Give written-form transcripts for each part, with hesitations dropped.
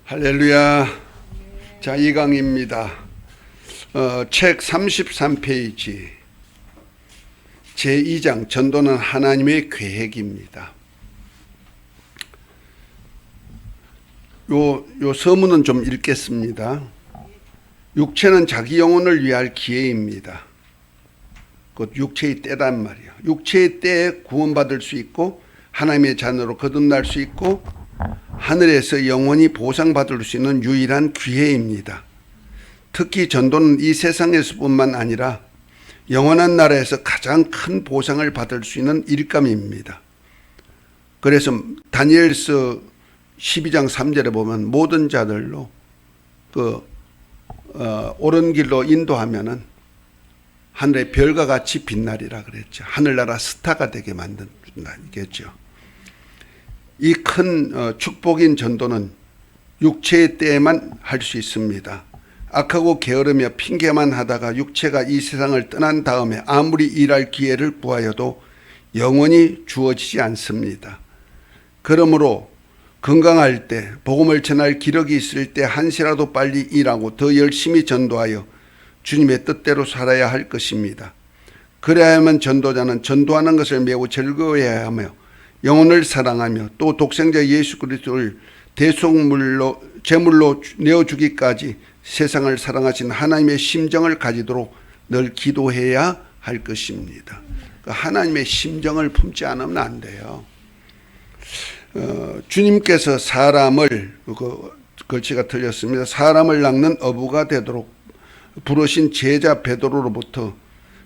할렐루야. 자, 이 강입니다. 책 33페이지 제2장 전도는 하나님의 계획입니다. 요 서문은 좀 읽겠습니다. 육체는 자기 영혼을 위할 기회입니다. 그 육체의 때란 말이에요. 육체의 때에 구원받을 수 있고 하나님의 자녀로 거듭날 수 있고 하늘에서 영원히 보상받을 수 있는 유일한 기회입니다. 특히 전도는 이 세상에서뿐만 아니라 영원한 나라에서 가장 큰 보상을 받을 수 있는 일감입니다. 그래서 다니엘서 12장 3절에 보면 모든 자들로 옳은 길로 인도하면은 하늘의 별과 같이 빛나리라 그랬죠. 하늘나라 스타가 되게 만든다겠죠. 이 큰 축복인 전도는 육체의 때에만 할 수 있습니다. 악하고 게으르며 핑계만 하다가 육체가 이 세상을 떠난 다음에 아무리 일할 기회를 구하여도 영원히 주어지지 않습니다. 그러므로 건강할 때, 복음을 전할 기력이 있을 때 한시라도 빨리 일하고 더 열심히 전도하여 주님의 뜻대로 살아야 할 것입니다. 그래야만 전도자는 전도하는 것을 매우 즐거워해야 하며 영혼을 사랑하며 또 독생자 예수 그리스도를 대속물로 제물로 내어주기까지 세상을 사랑하신 하나님의 심정을 가지도록 늘 기도해야 할 것입니다. 하나님의 심정을 품지 않으면 안 돼요. 주님께서 사람을 글씨가 틀렸습니다. 사람을 낚는 어부가 되도록 부르신 제자 베드로로부터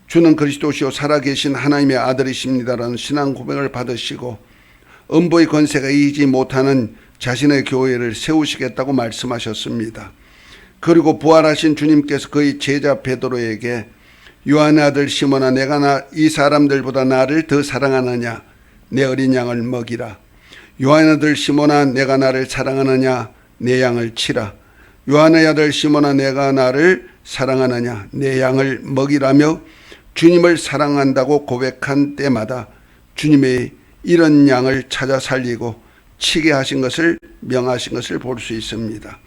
주는 그리스도시요 살아계신 하나님의 아들이십니다라는 신앙 고백을 받으시고 음보의 권세가 이기지 못하는 자신의 교회를 세우시겠다고 말씀하셨습니다. 그리고 부활하신 주님께서 그의 제자 베드로에게 요한의 아들 시몬아 내가 이 사람들보다 나를 더 사랑하느냐 내 어린 양을 먹이라. 요한의 아들 시몬아 내가 나를 사랑하느냐 내 양을 치라. 요한의 아들 시몬아 내가 나를 사랑하느냐 내 양을 먹이라며 주님을 사랑한다고 고백한 때마다 주님의 이런 양을 찾아 살리고 치게 하신 것을 명하신 것을 볼 수 있습니다.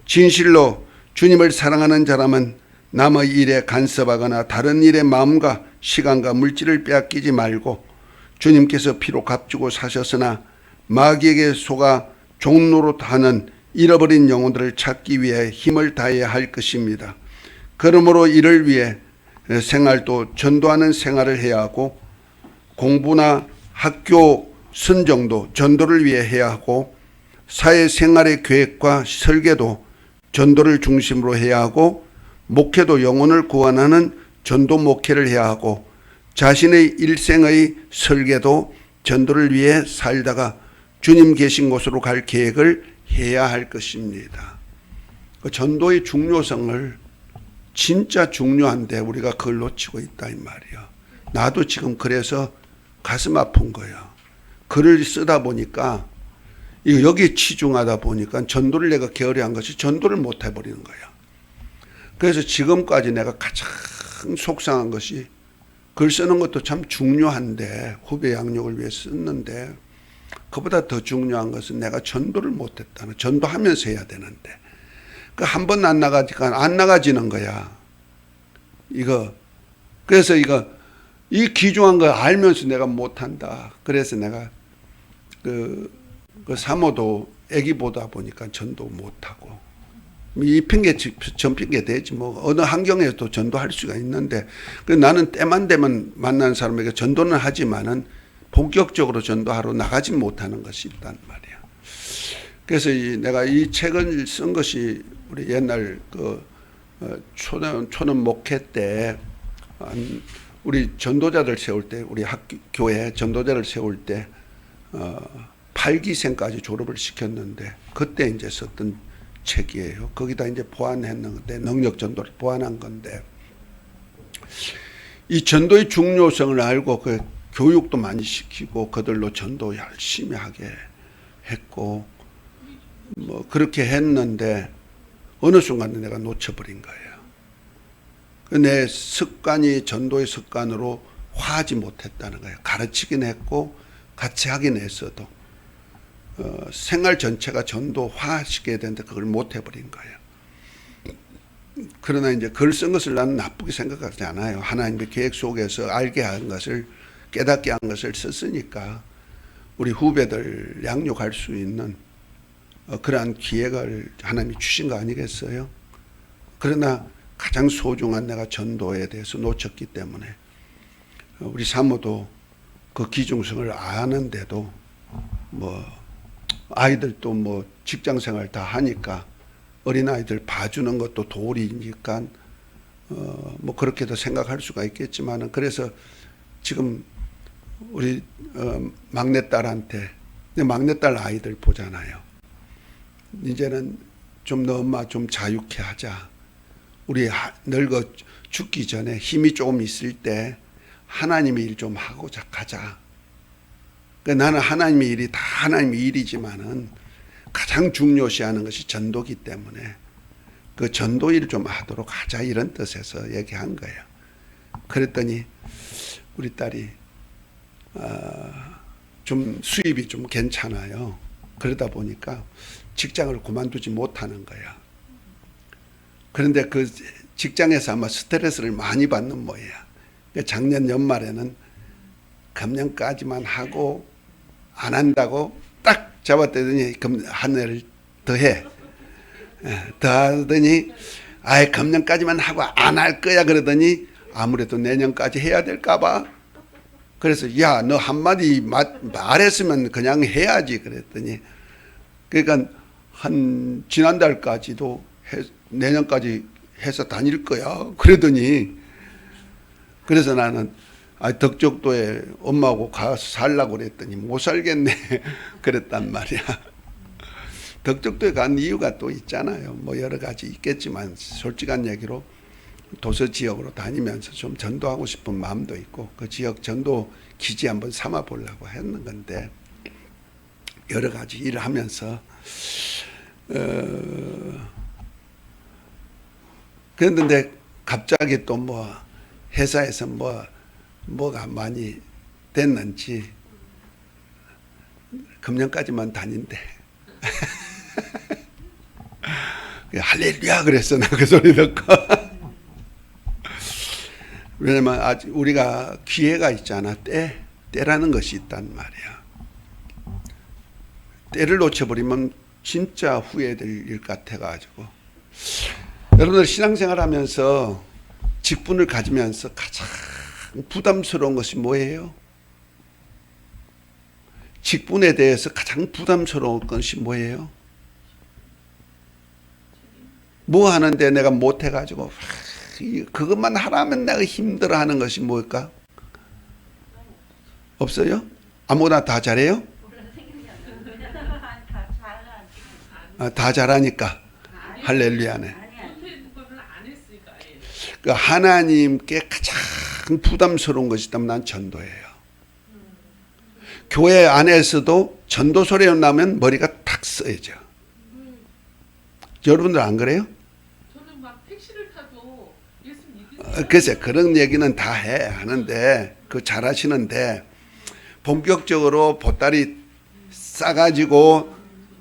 진실로 주님을 사랑하는 자라면 남의 일에 간섭하거나 다른 일에 마음과 시간과 물질을 빼앗기지 말고 주님께서 피로 값주고 사셨으나 마귀에게 속아 종노릇하는 잃어버린 영혼들을 찾기 위해 힘을 다해야 할 것입니다. 그러므로 이를 위해 생활도 전도하는 생활을 해야 하고 공부나 학교 선정도 전도를 위해 해야 하고 사회생활의 계획과 설계도 전도를 중심으로 해야 하고 목회도 영혼을 구원하는 전도 목회를 해야 하고 자신의 일생의 설계도 전도를 위해 살다가 주님 계신 곳으로 갈 계획을 해야 할 것입니다. 전도의 중요성을 진짜 중요한데 우리가 그걸 놓치고 있다 이 말이야. 나도 지금 그래서 가슴 아픈 거야. 글을 쓰다 보니까 여기 치중하다 보니까 전도를 내가 게으르한 것이 전도를 못 해버리는 거야. 그래서 지금까지 내가 가장 속상한 것이 글 쓰는 것도 참 중요한데 후배 양육을 위해 썼는데 그보다 더 중요한 것은 내가 전도를 못했다는, 전도하면서 해야 되는데 한 번 안 나가지가 안 나가지는 거야. 그래서 이 귀중한 거 알면서 내가 못한다. 그래서 내가 그 사모도 애기 보다 보니까 전도 못하고 이 핑계 전 핑계 되지 뭐 어느 환경에서도 전도할 수가 있는데 나는 때만 되면 만나는 사람에게 전도는 하지만은 본격적으로 전도하러 나가지 못하는 것이 있단 말이야. 그래서 내가 이 책을 쓴 것이 우리 옛날 초년 목회 때 우리 전도자들 세울 때 우리 교회 전도자를 세울 때 8기생까지 졸업을 시켰는데 그때 이제 썼던 책이에요. 거기다 이제 보완했는데 능력 전도를 보완한 건데 이 전도의 중요성을 알고 그 교육도 많이 시키고 그들로 전도 열심히 하게 했고 뭐 그렇게 했는데 어느 순간 내가 놓쳐버린 거예요. 내 습관이 전도의 습관으로 화하지 못했다는 거예요. 가르치긴 했고 같이 하긴 했어도 생활 전체가 전도화시켜야 되는데 그걸 못 해버린 거예요. 그러나 이제 글 쓴 것을 나는 나쁘게 생각하지 않아요. 하나님의 계획 속에서 알게 한 것을, 깨닫게 한 것을 썼으니까 우리 후배들 양육할 수 있는 그러한 기회를 하나님이 주신 거 아니겠어요? 그러나 가장 소중한 내가 전도에 대해서 놓쳤기 때문에 우리 사모도 그 기중성을 아는데도 뭐 아이들도 뭐 직장생활 다 하니까 어린아이들 봐주는 것도 도리니까 뭐 그렇게도 생각할 수가 있겠지만은, 그래서 지금 우리 막내딸한테, 막내딸 아이들 보잖아요. 이제는 좀 너 엄마 좀 자유케 하자. 우리 늙어 죽기 전에 힘이 조금 있을 때 하나님의 일 좀 하고 가자. 그러니까 나는 하나님의 일이 다 하나님의 일이지만은 가장 중요시하는 것이 전도기 때문에 그 전도 일을 좀 하도록 하자, 이런 뜻에서 얘기한 거예요. 그랬더니 우리 딸이 좀 수입이 좀 괜찮아요. 그러다 보니까 직장을 그만두지 못하는 거야. 그런데 그 직장에서 아마 스트레스를 많이 받는 모양이야. 작년 연말에는 금년까지만 하고 안 한다고 딱 잡았더니 한 해를 더 해. 더 하더니 아예 금년까지만 하고 안 할 거야 그러더니 아무래도 내년까지 해야 될까 봐. 그래서 야, 너 한마디 말했으면 그냥 해야지 그랬더니, 그러니까 한 지난달까지도 내년까지 해서 다닐 거야 그러더니, 그래서 나는 덕적도에 엄마하고 가서 살라고 그랬더니 못 살겠네 그랬단 말이야. 덕적도에 간 이유가 또 있잖아요. 뭐 여러 가지 있겠지만 솔직한 얘기로 도서 지역으로 다니면서 좀 전도하고 싶은 마음도 있고 그 지역 전도 기지 한번 삼아 보려고 했는 건데, 여러 가지 일을 하면서 그랬는데 갑자기 또 뭐 회사에서 뭐가 많이 됐는지 금년까지만 다닌대. 할렐루야 그랬어 나 그 소리 듣고. 왜냐면 아직 우리가 기회가 있잖아. 때라는 것이 있단 말이야. 때를 놓쳐버리면 진짜 후회될 일 같아가지고, 여러분들 신앙생활 하면서 직분을 가지면서 가장 부담스러운 것이 뭐예요? 직분에 대해서 가장 부담스러운 것이 뭐예요? 뭐 하는데 내가 못해가지고 그것만 하라면 내가 힘들어하는 것이 뭘까? 없어요? 아무나 다 잘해요? 다 잘하니까 할렐루야네. 그 하나님께 가장 부담스러운 것이 있다면 난 전도예요. 교회 안에서도 전도 소리가 나면 머리가 탁 쓰여져. 여러분들 안 그래요? 저는 막 택시를 타도 예수님 글쎄 그런 얘기는 다 하는데 그 잘하시는데 본격적으로 보따리 싸가지고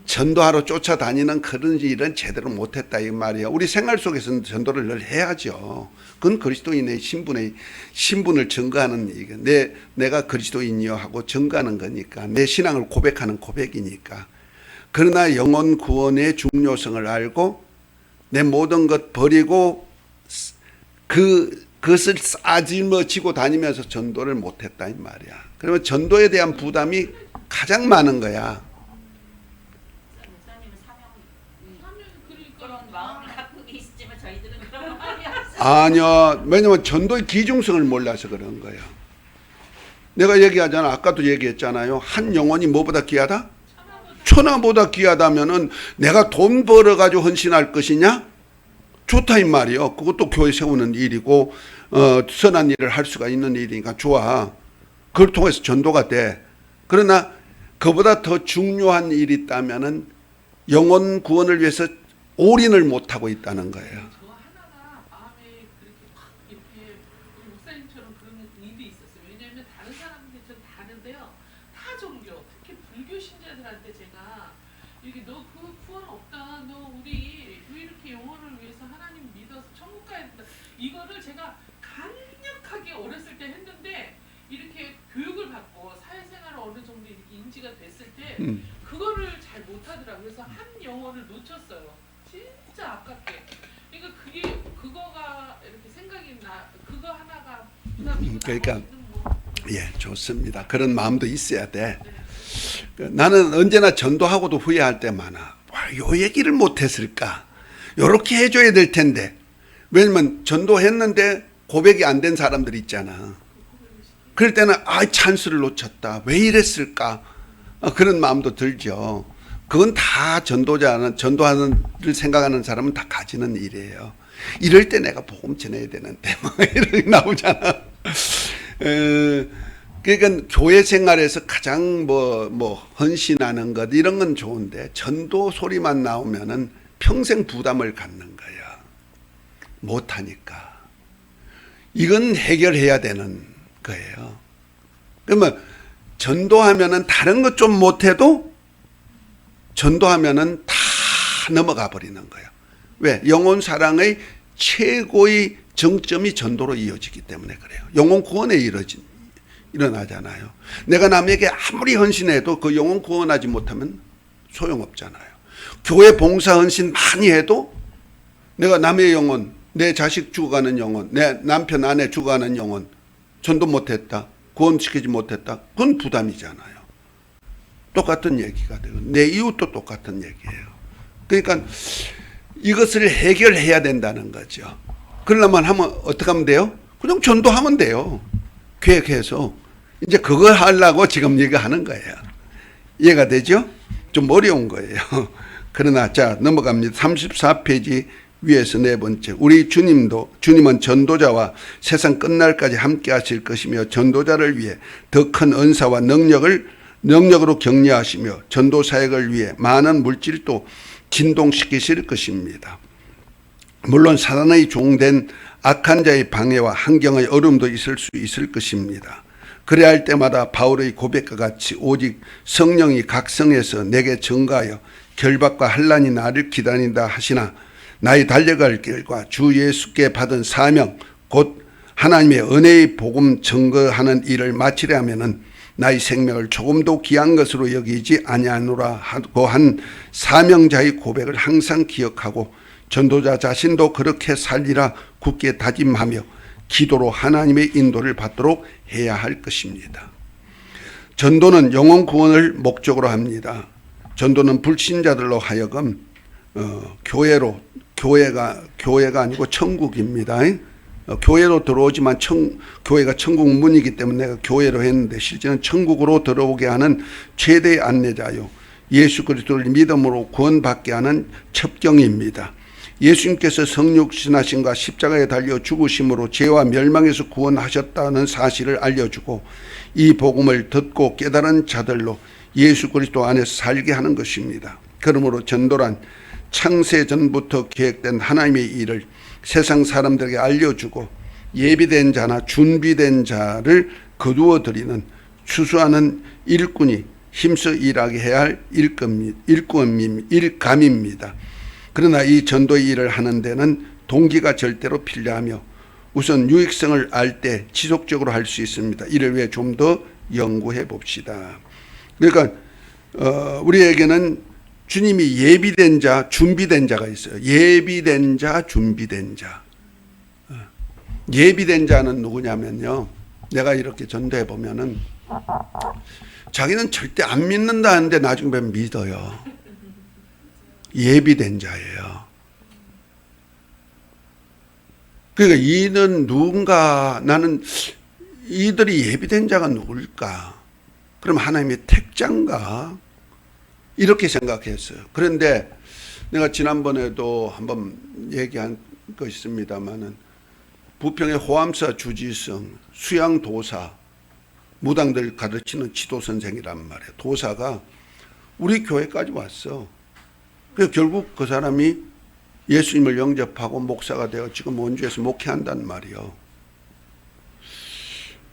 전도하러 쫓아다니는 그런 일은 제대로 못했다 이 말이에요. 우리 생활 속에서는 전도를 늘 해야죠. 그건 그리스도인의 신분을 증거하는 얘기. 내가 그리스도인이요 하고 증거하는 거니까, 내 신앙을 고백하는 고백이니까. 그러나 영혼 구원의 중요성을 알고 내 모든 것 버리고 그것을 싸질머지고 다니면서 전도를 못했다 이 말이야. 그러면 전도에 대한 부담이 가장 많은 거야. 그런 마음을 갖고 계시지만 저희들은 그런 마음이 없어요. 아니요. 왜냐면 전도의 기중성을 몰라서 그런 거예요. 내가 얘기하잖아. 아까도 얘기했잖아요. 한 영혼이 뭐보다 귀하다? 천하보다 귀하다면은 내가 돈 벌어가지고 헌신할 것이냐? 좋다 이 말이요. 그것도 교회 세우는 일이고 선한 일을 할 수가 있는 일이니까 좋아. 그걸 통해서 전도가 돼. 그러나 그보다 더 중요한 일이 있다면은 영혼 구원을 위해서 올인을 못하고 있다는 거예요. 저 하나가 마음에 그렇게 확 이렇게 목사님처럼 그런 일이 있었어요. 왜냐하면 다른 사람들이 좀 다른데요. 타 종교, 특히 불교 신자들한테 제가 그래서 한 영혼을 놓쳤어요. 진짜 아깝게. 그러니까 그거가 이렇게 생각이 나. 그거 하나가 부담이 그러니까 나머지는 뭐. 예, 좋습니다. 그런 마음도 있어야 돼. 나는 언제나 전도하고도 후회할 때 많아. 와, 요 얘기를 못했을까? 요렇게 해줘야 될 텐데. 왜냐면 전도했는데 고백이 안 된 사람들 있잖아. 그럴 때는 찬스를 놓쳤다. 왜 이랬을까? 그런 마음도 들죠. 그건 다 전도하는 를 생각하는 사람은 다 가지는 일이에요. 이럴 때 내가 복음 전해야 되는데 뭐 이렇게 나오잖아. 그러니까 교회 생활에서 가장 뭐 헌신하는 것 이런 건 좋은데 전도 소리만 나오면은 평생 부담을 갖는 거야. 못하니까. 이건 해결해야 되는 거예요. 그러면 전도하면은 다른 것 좀 못해도 전도하면은 다 넘어가 버리는 거예요. 왜? 영혼 사랑의 최고의 정점이 전도로 이어지기 때문에 그래요. 영혼 구원에 일어나잖아요. 내가 남에게 아무리 헌신해도 그 영혼 구원하지 못하면 소용없잖아요. 교회 봉사 헌신 많이 해도 내가 남의 영혼, 내 자식 죽어가는 영혼, 내 남편 아내 죽어가는 영혼 전도 못했다, 구원시키지 못했다, 그건 부담이잖아요. 똑같은 얘기가 되고 내 이웃도 똑같은 얘기예요. 그러니까 이것을 해결해야 된다는 거죠. 그러려면 어떻게 하면 돼요? 그냥 전도하면 돼요. 계획해서. 이제 그걸 하려고 지금 얘기하는 거예요. 이해가 되죠? 좀 어려운 거예요. 그러나 자 넘어갑니다. 34페이지 위에서 네 번째. 우리 주님은 전도자와 세상 끝날까지 함께 하실 것이며 전도자를 위해 더 큰 은사와 능력으로 격려하시며 전도 사역을 위해 많은 물질도 진동시키실 것입니다. 물론 사단의 종된 악한 자의 방해와 환경의 어려움도 있을 수 있을 것입니다. 그래야 할 때마다 바울의 고백과 같이 오직 성령이 각성해서 내게 증거하여 결박과 환난이 나를 기다린다 하시나 나의 달려갈 길과 주 예수께 받은 사명 곧 하나님의 은혜의 복음 증거하는 일을 마치려 하면은 나의 생명을 조금도 귀한 것으로 여기지 아니하노라 하고 한 사명자의 고백을 항상 기억하고 전도자 자신도 그렇게 살리라 굳게 다짐하며 기도로 하나님의 인도를 받도록 해야 할 것입니다. 전도는 영혼 구원을 목적으로 합니다. 전도는 불신자들로 하여금 교회가 아니고 천국입니다. 교회로 들어오지만 교회가 천국 문이기 때문에 내가 교회로 했는데 실제는 천국으로 들어오게 하는 최대의 안내자요. 예수 그리스도를 믿음으로 구원받게 하는 첩경입니다. 예수님께서 성육신하심과 십자가에 달려 죽으심으로 죄와 멸망에서 구원하셨다는 사실을 알려주고 이 복음을 듣고 깨달은 자들로 예수 그리스도 안에서 살게 하는 것입니다. 그러므로 전도란 창세 전부터 계획된 하나님의 일을 세상 사람들에게 알려주고 예비된 자나 준비된 자를 거두어 드리는 추수하는 일꾼이 힘써 일하게 해야 할 일감입니다. 그러나 이 전도의 일을 하는 데는 동기가 절대로 필요하며 우선 유익성을 알 때 지속적으로 할 수 있습니다. 이를 위해 좀 더 연구해 봅시다. 그러니까 우리에게는 주님이 예비된 자, 준비된 자가 있어요. 예비된 자, 준비된 자. 예비된 자는 누구냐면요. 내가 이렇게 전도해 보면은 자기는 절대 안 믿는다 하는데 나중에 보면 믿어요. 예비된 자예요. 그러니까 이는 누군가 나는 이들이 예비된 자가 누굴까? 그럼 하나님의 택자인가? 이렇게 생각했어요. 그런데 내가 지난번에도 한번 얘기한 거 있습니다만은 부평의 호암사 주지성 수양도사 무당들 가르치는 지도선생이란 말이에요. 도사가 우리 교회까지 왔어. 그래서 결국 그 사람이 예수님을 영접하고 목사가 되어 지금 원주에서 목회한단 말이에요.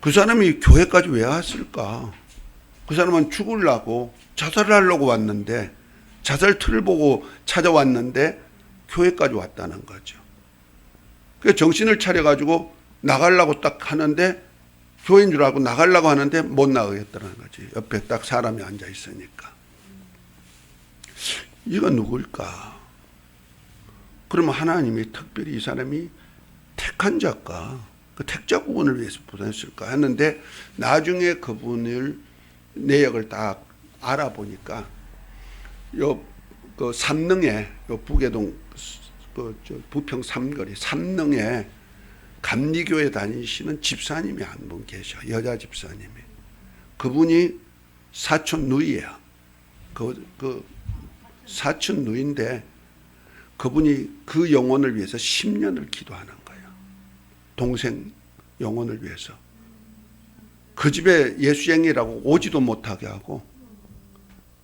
그 사람이 교회까지 왜 왔을까? 그 사람은 죽으려고 자살을 하려고 왔는데 자살 틀을 보고 찾아왔는데 교회까지 왔다는 거죠. 그래서 정신을 차려가지고 나가려고 딱 하는데 교회인 줄 알고 나가려고 하는데 못 나가겠다는 거지. 옆에 딱 사람이 앉아 있으니까. 이가 누굴까? 그러면 하나님이 특별히 이 사람이 택한 자가 그 택자 구원을 위해서 보냈을까 했는데 나중에 그분을 내역을 딱 알아보니까 그 삼능에 북해동 부평 삼거리 삼능에 감리교회 다니시는 집사님이 한 분 계셔. 여자 집사님이. 그분이 사촌 누이야. 그 사촌 누이인데 그분이 그 영혼을 위해서 10년을 기도하는 거예요. 동생 영혼을 위해서. 그 집에 예수쟁이라고 오지도 못하게 하고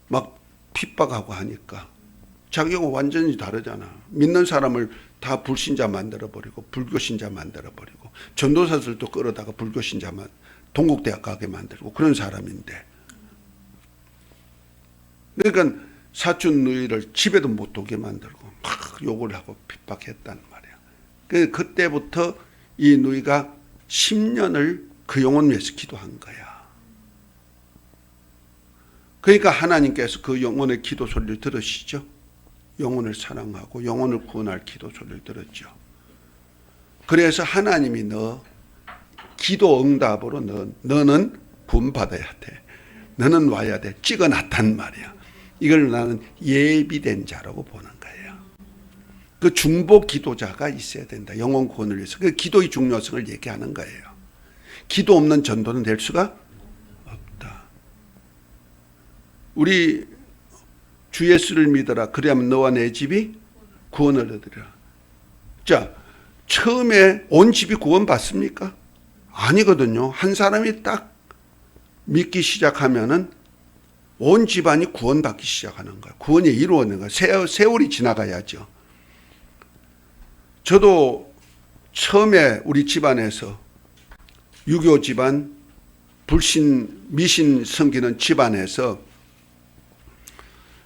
막 핍박하고 하니까 자기가 완전히 다르잖아. 믿는 사람을 다 불신자 만들어버리고 불교신자 만들어버리고 전도사들도 끌어다가 불교신자만 동국대학 가게 만들고 그런 사람인데 그러니까 사촌 누이를 집에도 못 오게 만들고 막 욕을 하고 핍박했단 말이야. 그때부터 이 누이가 10년을 그 영혼 위해서 기도한 거야. 그러니까 하나님께서 그 영혼의 기도 소리를 들으시죠. 영혼을 사랑하고 영혼을 구원할 기도 소리를 들었죠. 그래서 하나님이 너 기도 응답으로 너는 구원받아야 돼. 너는 와야 돼. 찍어놨단 말이야. 이걸 나는 예비된 자라고 보는 거예요. 그 중보 기도자가 있어야 된다. 영혼 구원을 위해서. 그 기도의 중요성을 얘기하는 거예요. 기도 없는 전도는 될 수가 없다. 우리 주 예수를 믿어라. 그래야만 너와 내 집이 구원을 얻으리라. 자, 처음에 온 집이 구원 받습니까? 아니거든요. 한 사람이 딱 믿기 시작하면은 온 집안이 구원받기 시작하는 거예요. 구원이 이루어지는 거예요. 세월이 지나가야죠. 저도 처음에 우리 집안에서 유교 집안, 불신, 미신 섬기는 집안에서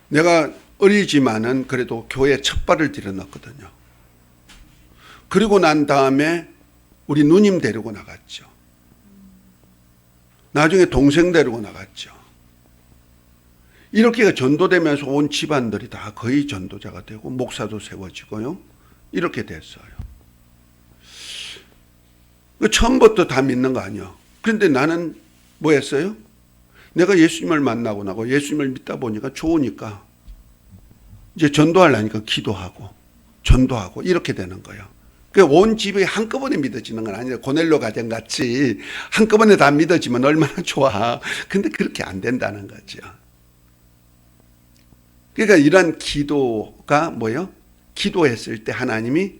내가 어리지만은 그래도 교회에 첫 발을 들여놨거든요. 그리고 난 다음에 우리 누님 데리고 나갔죠. 나중에 동생 데리고 나갔죠. 이렇게 전도되면서 온 집안들이 다 거의 전도자가 되고 목사도 세워지고요. 이렇게 됐어요. 처음부터 다 믿는 거 아니야. 그런데 나는 뭐 했어요? 내가 예수님을 만나고 나고 예수님을 믿다 보니까 좋으니까 이제 전도하려니까 기도하고 전도하고 이렇게 되는 거예요. 온 집이 한꺼번에 믿어지는 건 아니에요. 고넬료 가정같이 한꺼번에 다 믿어지면 얼마나 좋아. 근데 그렇게 안 된다는 거죠. 그러니까 이런 기도가 뭐예요? 기도했을 때 하나님이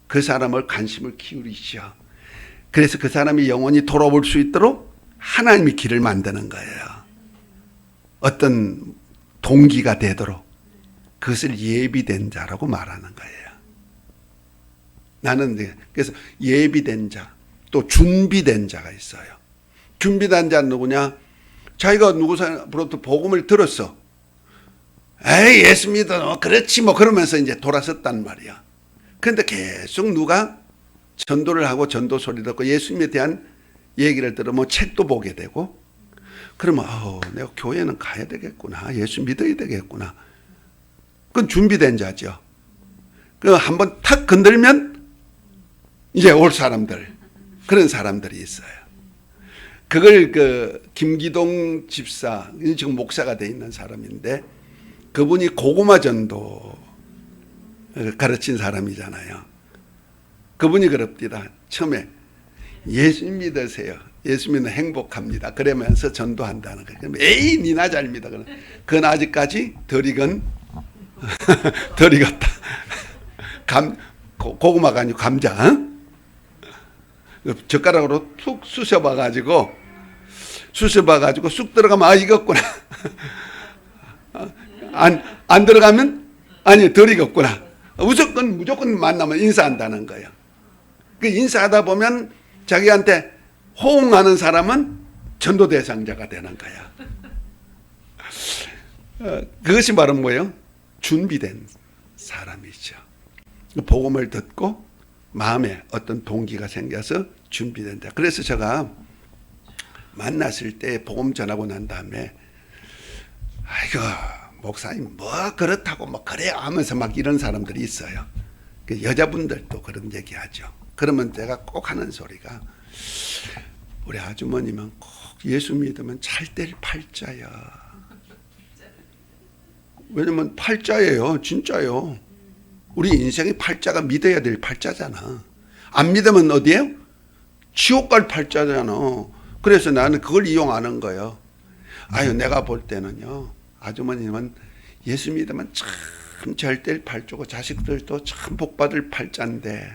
그 사람을 관심을 기울이시오. 그래서 그 사람이 영원히 돌아올 수 있도록 하나님이 길을 만드는 거예요. 어떤 동기가 되도록 그것을 예비된 자라고 말하는 거예요. 나는 그래서 예비된 자, 또 준비된 자가 있어요. 준비된 자는 누구냐? 자기가 누구로부터 복음을 들었어. 에이, 예수 믿어. 그렇지 뭐 그러면서 이제 돌아섰단 말이야. 그런데 계속 누가 전도를 하고 전도 소리 듣고 예수님에 대한 얘기를 들으면 책도 보게 되고 그러면 내가 교회는 가야 되겠구나. 예수 믿어야 되겠구나. 그건 준비된 자죠. 그 한번 탁 건들면 이제 올 사람들, 그런 사람들이 있어요. 그걸 김기동 집사, 지금 목사가 돼 있는 사람인데 그분이 고구마 전도 가르친 사람이잖아요. 그분이 그럽니다. 처음에 예수 믿으세요. 예수 믿으면 행복합니다. 그러면서 전도한다는 거예요. 에이, 니나 잘 믿어. 그건 아직까지 덜 익은, 덜 익었다. 고구마가 아니고 감자. 어? 젓가락으로 툭 쑤셔봐가지고 쑥 들어가면 익었구나. 안 들어가면 아니 덜 익었구나. 무조건 만나면 인사한다는 거예요. 그 인사하다 보면 자기한테 호응하는 사람은 전도 대상자가 되는 거야. 그것이 바로 뭐예요? 준비된 사람이죠. 복음을 듣고 마음에 어떤 동기가 생겨서 준비된 자. 그래서 제가 만났을 때 복음 전하고 난 다음에 아이고 목사님 뭐 그렇다고 뭐 그래요 하면서 막 이런 사람들이 있어요. 그 여자분들도 그런 얘기하죠. 그러면 제가 꼭 하는 소리가 우리 아주머니만 꼭 예수 믿으면 잘 될 팔자야. 왜냐면 팔자예요. 진짜요. 우리 인생의 팔자가 믿어야 될 팔자잖아. 안 믿으면 어디에요? 지옥 갈 팔자잖아. 그래서 나는 그걸 이용하는 거예요. 아유, 내가 볼 때는요, 아주머니는 예수 믿으면 참 잘 될 팔자고 자식들도 참 복받을 팔자인데,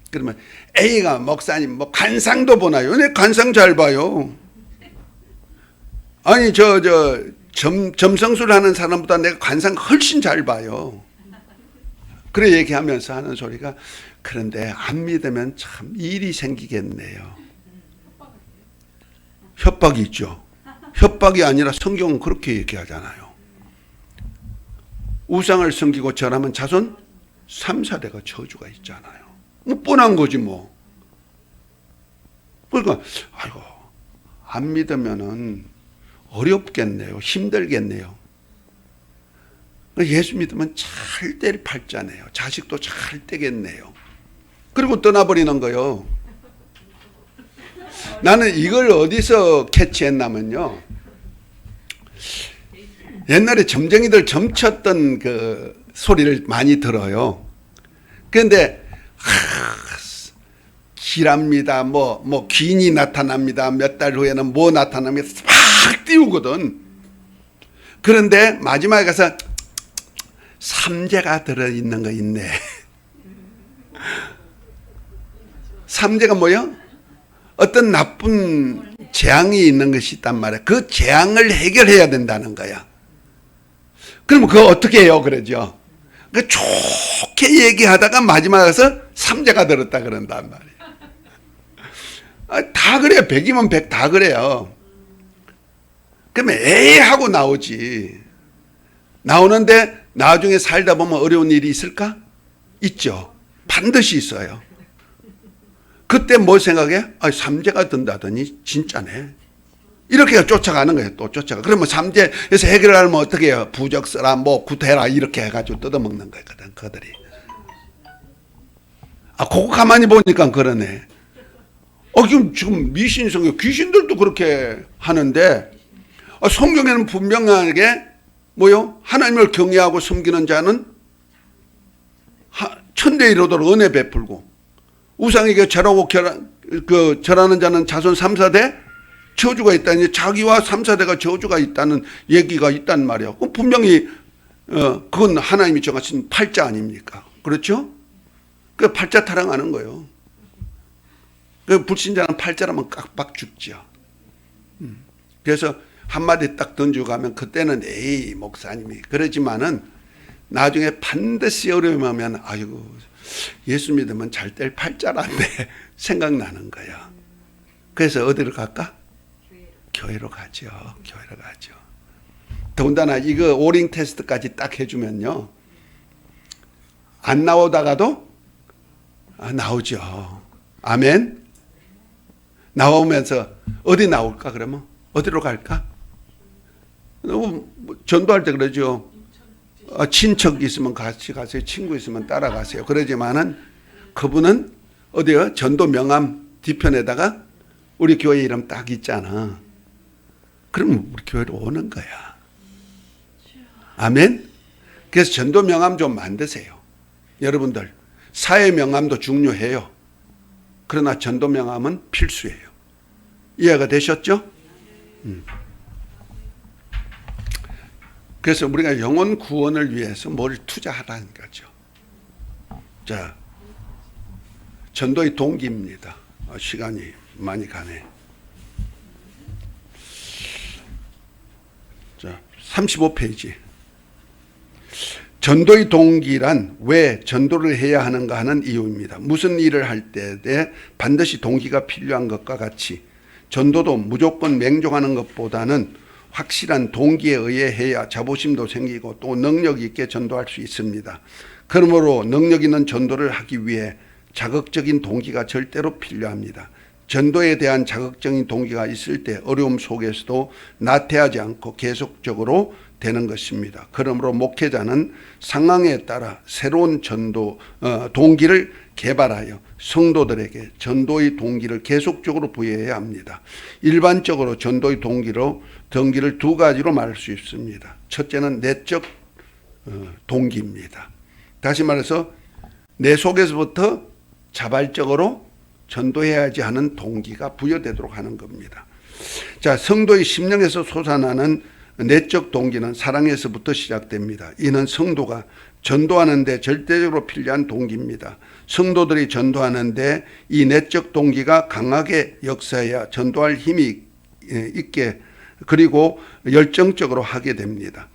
그러면 A가 목사님 뭐 관상도 보나요? 네, 관상 잘 봐요. 아니 점성술 하는 사람보다 내가 관상 훨씬 잘 봐요. 그래 얘기하면서 하는 소리가, 그런데 안 믿으면 참 일이 생기겠네요. 협박이 있죠. 협박이 아니라 성경은 그렇게 얘기하잖아요. 우상을 섬기고 절하면 자손 3, 4대가 저주가 있잖아요. 뭐 뻔한 거지 뭐. 그러니까 아이고 안 믿으면은 어렵겠네요. 힘들겠네요. 예수 믿으면 잘 될 팔자네요. 자식도 잘 되겠네요. 그리고 떠나버리는 거요. 나는 이걸 어디서 캐치했냐면요, 옛날에 점쟁이들 점쳤던 그 소리를 많이 들어요. 그런데 기랍니다. 뭐 귀인이 나타납니다. 몇 달 후에는 뭐 나타납니다. 막 띄우거든. 그런데 마지막에 가서 삼재가 들어있는 거 있네. 삼재가 뭐요? 어떤 나쁜 재앙이 있는 것이 있단 말이야. 그 재앙을 해결해야 된다는 거야. 그러면 그거 어떻게 해요? 그러죠. 그 좋게 얘기하다가 마지막에 가서 삼재가 들었다 그런단 말이야. 다 그래요. 100이면 100 다 그래요. 그러면 에이 하고 나오지. 나오는데 나중에 살다 보면 어려운 일이 있을까? 있죠. 반드시 있어요. 그때 뭐 생각해? 삼재가 든다더니 진짜네. 이렇게 쫓아가는 거예요. 또 쫓아가. 그러면 삼재에서 해결하면 어떻게 해요? 부적 써라, 뭐 구태라 이렇게 해가지고 뜯어먹는 거거든. 그들이. 그거 가만히 보니까 그러네. 지금 미신성경 귀신들도 그렇게 하는데, 성경에는 분명하게 뭐요? 하나님을 경외하고 섬기는 자는 천대 이루도록 은혜 베풀고, 우상에게 절하고 절하는 자는 자손 3, 4대 저주가 있다니, 자기와 3, 4대가 저주가 있다는 얘기가 있단 말이야. 분명히 그건 하나님이 정하신 팔자 아닙니까? 그렇죠? 그 팔자 타령하는 거예요. 그 불신자는 팔자라면 깍박 죽죠. 그래서 한마디 딱 던지고 가면 그때는 에이 목사님이 그러지만은 나중에 반드시 어려우면 아이고 예수 믿으면 잘 될 팔자란데 생각나는 거야. 그래서 어디로 갈까? 교회로 가죠. 교회로 가죠. 더군다나 이거 오링 테스트까지 딱 해주면요, 안 나오다가도 나오죠. 아멘. 나오면서 어디 나올까? 그러면 어디로 갈까? 전도할 때 그러죠. 친척 있으면 같이 가세요. 친구 있으면 따라가세요. 그러지만은 그분은 어디요? 전도 명함 뒤편에다가 우리 교회 이름 딱 있잖아. 그러면 우리 교회로 오는 거야. 아멘. 그래서 전도 명함 좀 만드세요. 여러분들 사회 명함도 중요해요. 그러나 전도 명함은 필수예요. 이해가 되셨죠? 그래서 우리가 영혼 구원을 위해서 뭘 투자하라는 거죠. 자, 전도의 동기입니다. 시간이 많이 가네. 자, 35페이지. 전도의 동기란 왜 전도를 해야 하는가 하는 이유입니다. 무슨 일을 할 때에 반드시 동기가 필요한 것과 같이 전도도 무조건 맹종하는 것보다는 확실한 동기에 의해 해야 자부심도 생기고 또 능력 있게 전도할 수 있습니다. 그러므로 능력 있는 전도를 하기 위해 자극적인 동기가 절대로 필요합니다. 전도에 대한 자극적인 동기가 있을 때 어려움 속에서도 나태하지 않고 계속적으로 되는 것입니다. 그러므로 목회자는 상황에 따라 새로운 전도 동기를 개발하여 성도들에게 전도의 동기를 계속적으로 부여해야 합니다. 일반적으로 전도의 동기를 두 가지로 말할 수 있습니다. 첫째는 내적 동기입니다. 다시 말해서 내 속에서부터 자발적으로 전도해야지 하는 동기가 부여되도록 하는 겁니다. 자, 성도의 심령에서 솟아나는 내적 동기는 사랑에서부터 시작됩니다. 이는 성도가 전도하는 데 절대적으로 필요한 동기입니다. 성도들이 전도하는데 이 내적 동기가 강하게 역사해야 전도할 힘이 있게 그리고 열정적으로 하게 됩니다.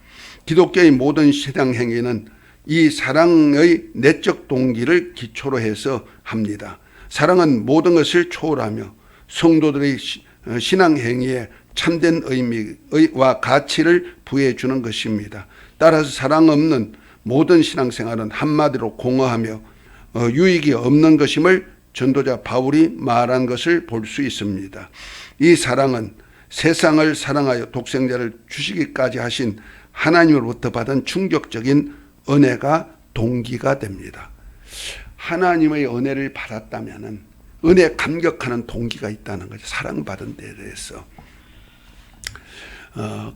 기독교의 모든 신앙 행위는 이 사랑의 내적 동기를 기초로 해서 합니다. 사랑은 모든 것을 초월하며 성도들의 신앙 행위에 참된 의미와 가치를 부여해 주는 것입니다. 따라서 사랑 없는 모든 신앙생활은 한마디로 공허하며 유익이 없는 것임을 전도자 바울이 말한 것을 볼 수 있습니다. 이 사랑은 세상을 사랑하여 독생자를 주시기까지 하신 하나님으로부터 받은 충격적인 은혜가 동기가 됩니다. 하나님의 은혜를 받았다면 은혜에 감격하는 동기가 있다는 거죠. 사랑받은 데에 대해서.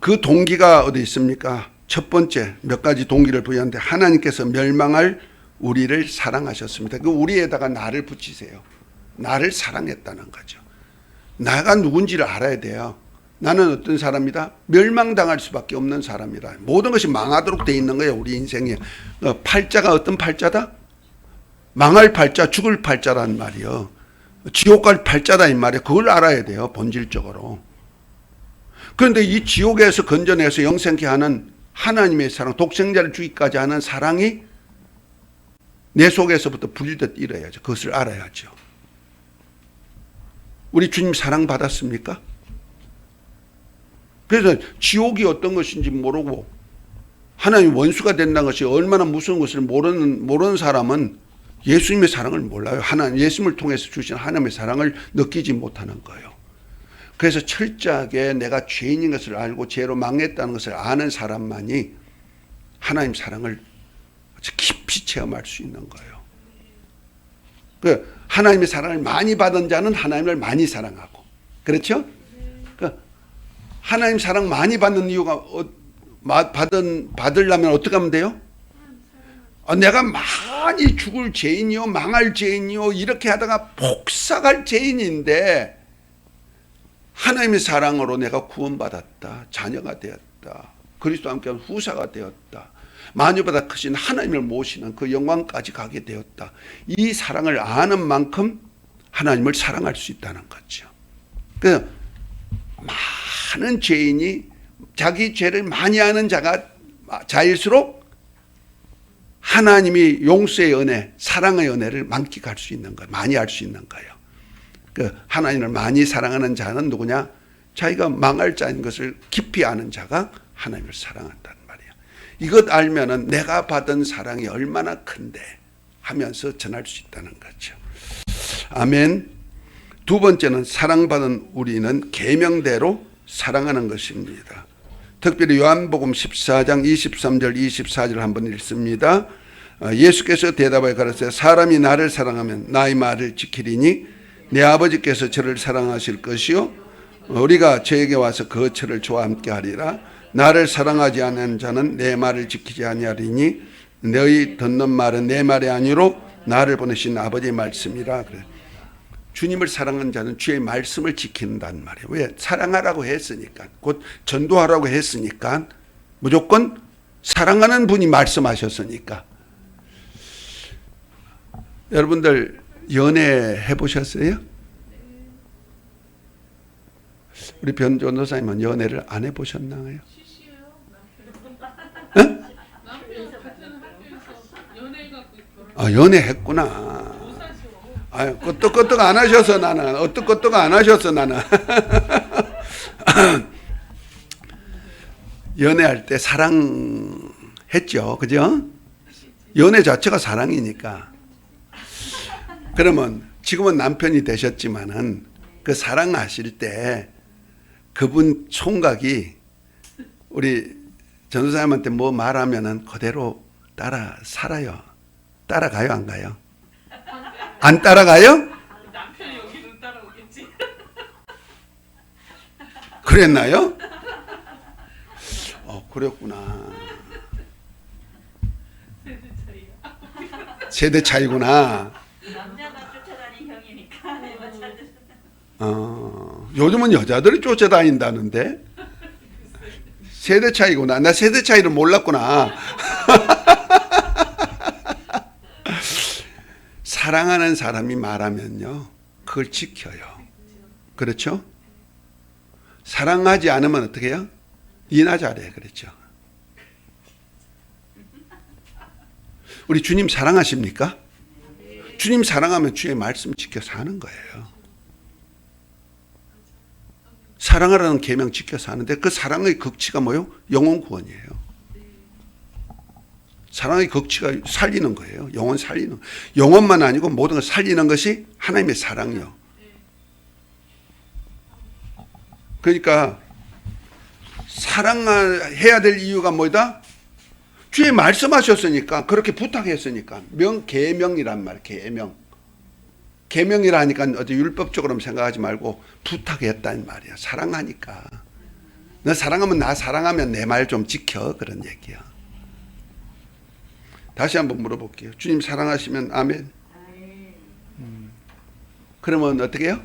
그 동기가 어디 있습니까? 첫 번째 몇 가지 동기를 부여하는데 하나님께서 멸망할 우리를 사랑하셨습니다. 그 우리에다가 나를 붙이세요. 나를 사랑했다는 거죠. 나가 누군지를 알아야 돼요. 나는 어떤 사람이다? 멸망당할 수밖에 없는 사람이다. 모든 것이 망하도록 돼 있는 거예요. 우리 인생에. 팔자가 어떤 팔자다? 망할 팔자, 죽을 팔자란 말이요. 지옥 갈 팔자다 이 말이에요. 그걸 알아야 돼요. 본질적으로. 그런데 이 지옥에서 건져내서 영생케 하는 하나님의 사랑, 독생자를 주기까지 하는 사랑이 내 속에서부터 불리듯 일어야죠. 그것을 알아야죠. 우리 주님 사랑받았습니까? 그래서 지옥이 어떤 것인지 모르고 하나님 원수가 된다는 것이 얼마나 무서운 것을 모르는 사람은 예수님의 사랑을 몰라요. 하나님, 예수님을 통해서 주신 하나님의 사랑을 느끼지 못하는 거예요. 그래서 철저하게 내가 죄인인 것을 알고 죄로 망했다는 것을 아는 사람만이 하나님 사랑을 깊이 체험할 수 있는 거예요. 하나님의 사랑을 많이 받은 자는 하나님을 많이 사랑하고, 그렇죠? 하나님 사랑 많이 받는 이유가 받으려면 어떻게 하면 돼요? 내가 많이 죽을 죄인이요, 망할 죄인이요, 이렇게 하다가 폭삭할 죄인인데 하나님의 사랑으로 내가 구원받았다, 자녀가 되었다, 그리스도와 함께한 후사가 되었다, 만유보다 크신 하나님을 모시는 그 영광까지 가게 되었다. 이 사랑을 아는 만큼 하나님을 사랑할 수 있다는 거죠. 그래서 많은 죄인이 자기 죄를 많이 아는 자일수록 하나님이 용서의 은혜, 사랑의 은혜를 만끽할 수 있는 거예요. 많이 할 수 있는 거예요. 하나님을 많이 사랑하는 자는 누구냐? 자기가 망할 자인 것을 깊이 아는 자가 하나님을 사랑한다는 말이에요. 이것 알면은 내가 받은 사랑이 얼마나 큰데 하면서 전할 수 있다는 거죠. 아멘. 두 번째는 사랑받은 우리는 계명대로 사랑하는 것입니다. 특별히 요한복음 14장 23절 24절 한번 읽습니다. 예수께서 대답하여 가라사대 사람이 나를 사랑하면 나의 말을 지키리니 내 아버지께서 저를 사랑하실 것이요 우리가 저에게 와서 그 저를 저와 함께 하리라. 나를 사랑하지 않는 자는 내 말을 지키지 아니하리니 너희 듣는 말은 내 말이 아니로 나를 보내신 아버지의 말씀이라. 그래. 주님을 사랑하는 자는 주의 말씀을 지킨다는 말이에요. 왜? 사랑하라고 했으니까, 곧 전도하라고 했으니까, 무조건 사랑하는 분이 말씀하셨으니까. 여러분들 연애 해보셨어요? 우리 변전도사님은 연애를 안 해보셨나요? 남편 같은 학교에서 연애해갖고 연애했구나. 끄떡끄떡 안 하셔서 나는, 어떡끄떡 안 하셔서 나는. 연애할 때 사랑했죠. 그죠? 연애 자체가 사랑이니까. 그러면 지금은 남편이 되셨지만은 그 사랑하실 때 그분 총각이 우리 전도사님한테 뭐 말하면은 그대로 따라 살아요. 따라가요, 안 가요? 안 따라가요? 남편이 여기는 따라오겠지. 그랬나요? 그랬구나. 세대 차이야. 세대 차이구나. 남자가 쫓아다니는 형이니까 여자들은 요즘은 여자들이 쫓아다닌다는데? 세대 차이구나. 나 세대 차이를 몰랐구나. 사랑하는 사람이 말하면요, 그걸 지켜요. 그렇죠? 사랑하지 않으면 어떻게 해요? 니나 잘해. 그렇죠? 우리 주님 사랑하십니까? 주님 사랑하면 주의 말씀 지켜 사는 거예요. 사랑하라는 계명 지켜 사는데 그 사랑의 극치가 뭐요? 영혼 구원이에요. 사랑의 극치가 살리는 거예요. 영혼 살리는. 영혼만 아니고 모든 걸 살리는 것이 하나님의 사랑이요. 그러니까 사랑해야 될 이유가 뭐다? 주의 말씀하셨으니까, 그렇게 부탁했으니까. 계명이란 말, 계명. 계명이라 하니까 어디 율법적으로 생각하지 말고 부탁했다는 말이야. 사랑하니까. 너 사랑하면 나 사랑하면 내 말 좀 지켜. 그런 얘기야. 다시 한번 물어볼게요. 주님 사랑하시면 아멘. 그러면 어떻게 해요?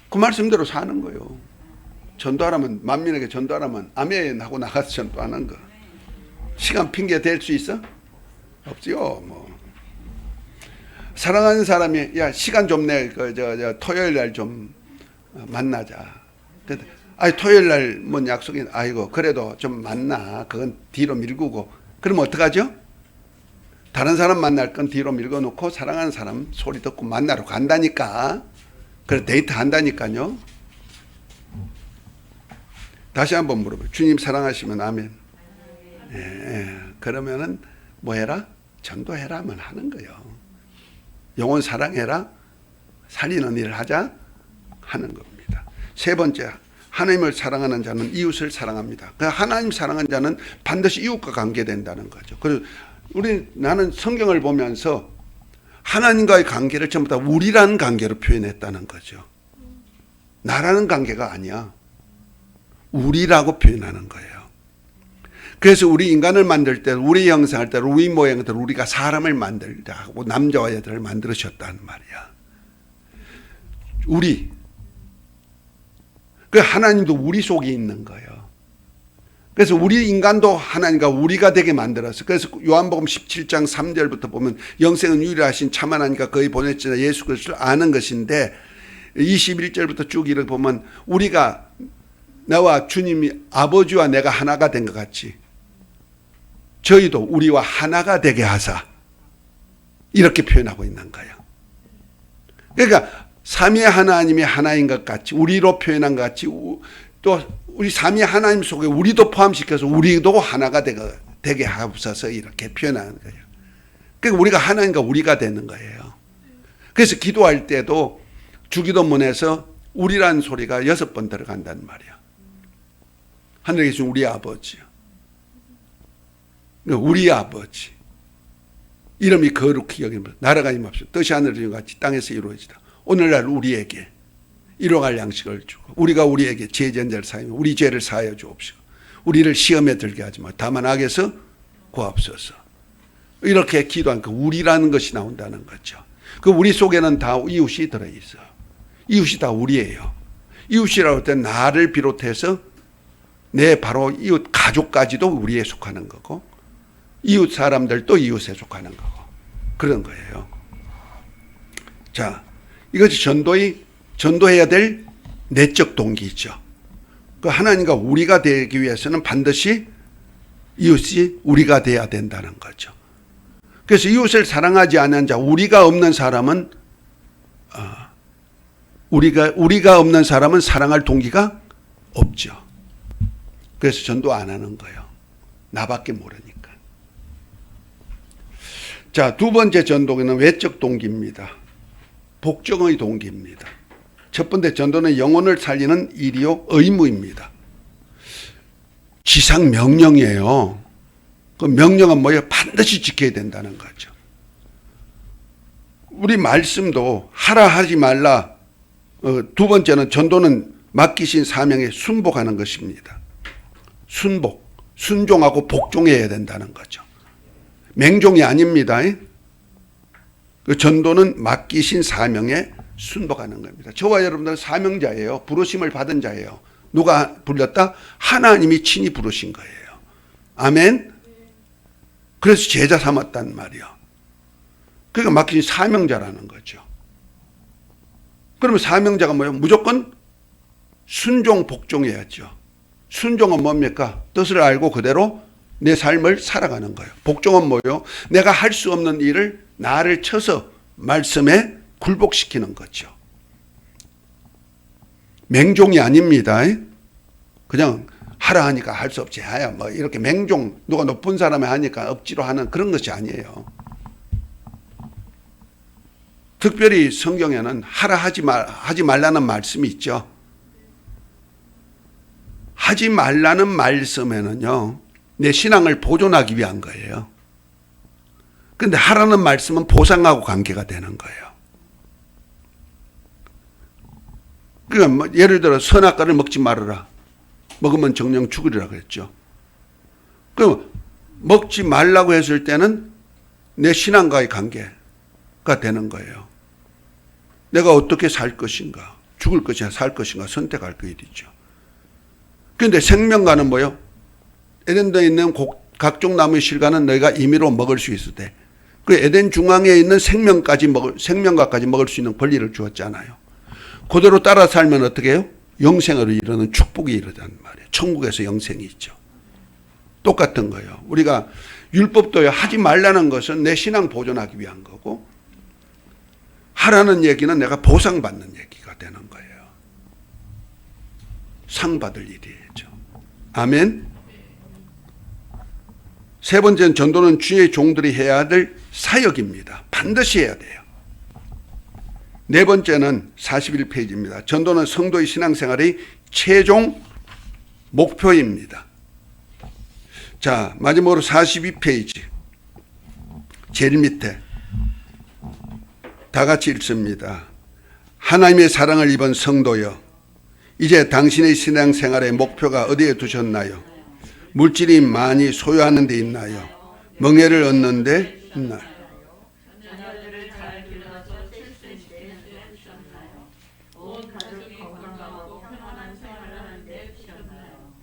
그 말씀대로 사는 거예요. 전도하라면, 만민에게 전도하라면 아멘 하고 나가서 전도하는 거. 시간 핑계 댈 수 있어? 없지요. 뭐 사랑하는 사람이 야 시간 좀 내. 토요일 날 좀 만나자. 아니 토요일 날 뭔 약속이 아이고 그래도 좀 만나. 그건 뒤로 밀고. 그러면 어떡하죠? 다른 사람 만날 건 뒤로 밀고 놓고 사랑하는 사람 소리 듣고 만나러 간다니까. 그래 데이트 한다니까요. 다시 한번 물어봐요. 주님 사랑하시면 아멘. 예, 그러면은 뭐 해라? 전도해라면 하는 거예요. 영혼 사랑해라. 살리는 일을 하자 하는 겁니다. 세 번째, 하나님을 사랑하는 자는 이웃을 사랑합니다. 그 하나님 사랑하는 자는 반드시 이웃과 관계된다는 거죠. 그리고 나는 성경을 보면서 하나님과의 관계를 전부 다 우리라는 관계로 표현했다는 거죠. 나라는 관계가 아니야. 우리라고 표현하는 거예요. 그래서 우리 인간을 만들 때, 우리 형상할 때, 우리 모양을 때 우리가 사람을 만들자 하고 남자와 여자를 만들으셨다는 말이야. 우리. 그 하나님도 우리 속에 있는 거예요. 그래서 우리 인간도 하나님과 우리가 되게 만들었어. 그래서 요한복음 17장 3절부터 보면 영생은 유일하신 참 하나님과 그의 보냈으나 예수 그리스도를 아는 것인데 21절부터 쭉 이렇게 보면 우리가 나와 주님이 아버지와 내가 하나가 된 것 같이 저희도 우리와 하나가 되게 하사 이렇게 표현하고 있는 거예요. 그러니까 삼위 하나님이 하나인 것 같이 우리로 표현한 것 같이 또 우리 삼위 하나님 속에 우리도 포함시켜서 우리도 하나가 되게 하옵소서 이렇게 표현하는 거예요. 그러니까 우리가 하나님과 우리가 되는 거예요. 그래서 기도할 때도 주기도문에서 우리라는 소리가 6번 들어간단 말이야. 하늘에 계신 우리 아버지요. 우리 아버지. 이름이 거룩히 여김을 나라가 임합시다. 뜻이 하늘에 같이 땅에서 이루어지다. 오늘날 우리에게 일용할 양식을 주고 우리가 우리에게 죄전자를 사하며 우리 죄를 사하여 주옵시고 우리를 시험에 들게 하지 마. 다만 악에서 구하옵소서. 이렇게 기도한 그 우리라는 것이 나온다는 거죠. 그 우리 속에는 다 이웃이 들어있어. 이웃이 다 우리예요. 이웃이라고 할 때 나를 비롯해서 내 바로 이웃 가족까지도 우리에 속하는 거고 이웃 사람들도 이웃에 속하는 거고 그런 거예요. 자, 이것이 전도해야 될 내적 동기죠. 그 하나님과 우리가 되기 위해서는 반드시 이웃이 우리가 돼야 된다는 거죠. 그래서 이웃을 사랑하지 않는 자, 우리가 없는 사람은 우리가 없는 사람은 사랑할 동기가 없죠. 그래서 전도 안 하는 거예요. 나밖에 모르니까. 자, 두 번째 전도는 외적 동기입니다. 복종의 동기입니다. 첫 번째 전도는 영혼을 살리는 일이요 의무입니다. 지상 명령이에요. 그 명령은 뭐예요? 반드시 지켜야 된다는 거죠. 우리 말씀도 하라 하지 말라. 두 번째는 전도는 맡기신 사명에 순복하는 것입니다. 순복, 순종하고 복종해야 된다는 거죠. 맹종이 아닙니다. 그 전도는 맡기신 사명에 순복하는 겁니다. 저와 여러분들은 사명자예요. 부르심을 받은 자예요. 누가 불렀다? 하나님이 친히 부르신 거예요. 아멘. 그래서 제자 삼았단 말이요. 그러니까 맡기신 사명자라는 거죠. 그러면 사명자가 뭐예요? 무조건 순종, 복종해야죠. 순종은 뭡니까? 뜻을 알고 그대로 내 삶을 살아가는 거예요. 복종은 뭐예요? 내가 할 수 없는 일을 나를 쳐서 말씀에 굴복시키는 거죠. 맹종이 아닙니다. 그냥 하라 하니까 할 수 없지. 하야 뭐 이렇게 맹종, 누가 높은 사람이 하니까 억지로 하는 그런 것이 아니에요. 특별히 성경에는 하라 하지 말라는 말씀이 있죠. 하지 말라는 말씀에는요, 내 신앙을 보존하기 위한 거예요. 그런데 하라는 말씀은 보상하고 관계가 되는 거예요. 그러니까 뭐 예를 들어 선악과를 먹지 말아라. 먹으면 정령 죽으리라 그랬죠. 그럼 먹지 말라고 했을 때는 내 신앙과의 관계가 되는 거예요. 내가 어떻게 살 것인가, 죽을 것이냐 살 것인가 선택할 그 일이죠. 그런데 생명과는 뭐요? 에덴에 있는 각종 나무의 실과는 너희가 임의로 먹을 수 있을 때, 그 에덴 중앙에 있는 생명과까지 먹을 수 있는 권리를 주었잖아요. 그대로 따라 살면 어떻게 해요? 영생으로 이르는 축복이 이르단 말이에요. 천국에서 영생이 있죠. 똑같은 거예요. 우리가 율법도 하지 말라는 것은 내 신앙 보존하기 위한 거고, 하라는 얘기는 내가 보상받는 얘기가 되는 거예요. 상 받을 일이죠. 아멘. 세 번째는 전도는 주의 종들이 해야 될 사역입니다. 반드시 해야 돼요. 네 번째는 41페이지입니다. 전도는 성도의 신앙생활의 최종 목표입니다. 자, 마지막으로 42페이지. 제일 밑에. 다 같이 읽습니다. 하나님의 사랑을 입은 성도여, 이제 당신의 신앙생활의 목표가 어디에 두셨나요? 물질이 많이 소유하는 데 있나요? 명예를 얻는 데 있나요? 자녀들을 잘 길러서 칠수 있게 해주셨나요? 온 가족이 건강하고 편안한 생활을 하는 데 주셨나요?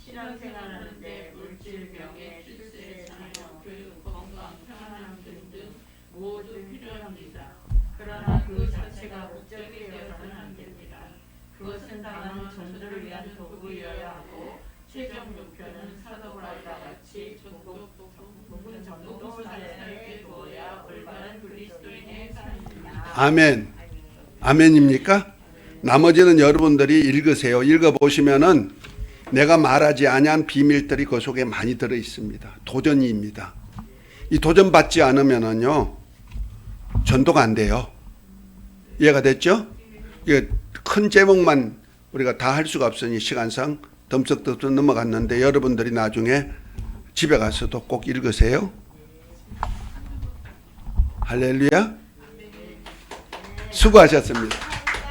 신앙생활하는 데 물질, 명예, 출세, 자녀, 교육, 건강, 편안함 등등 모두 필요합니다. 그러나 그 자체가 목적이 되어서는 안 됩니다. 그것은 다만 전도를 위한 도구이어야 하고, 최종 목표는 사도바울과 같이 복음 전도 사역에 두어야 올바른 그리스도인의 삶입니다. 아멘. 아멘입니까? 나머지는 여러분들이 읽으세요. 읽어보시면은 내가 말하지 아니한 비밀들이 그 속에 많이 들어 있습니다. 도전입니다. 이 도전 받지 않으면은요, 전도가 안 돼요. 이해가 됐죠? 이게 큰 제목만 우리가 다 할 수가 없으니 시간상 덤썩덤썩 넘어갔는데, 여러분들이 나중에 집에 가서도 꼭 읽으세요. 할렐루야. 수고하셨습니다.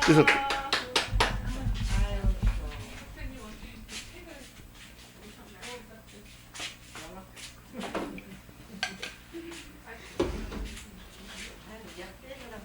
그래서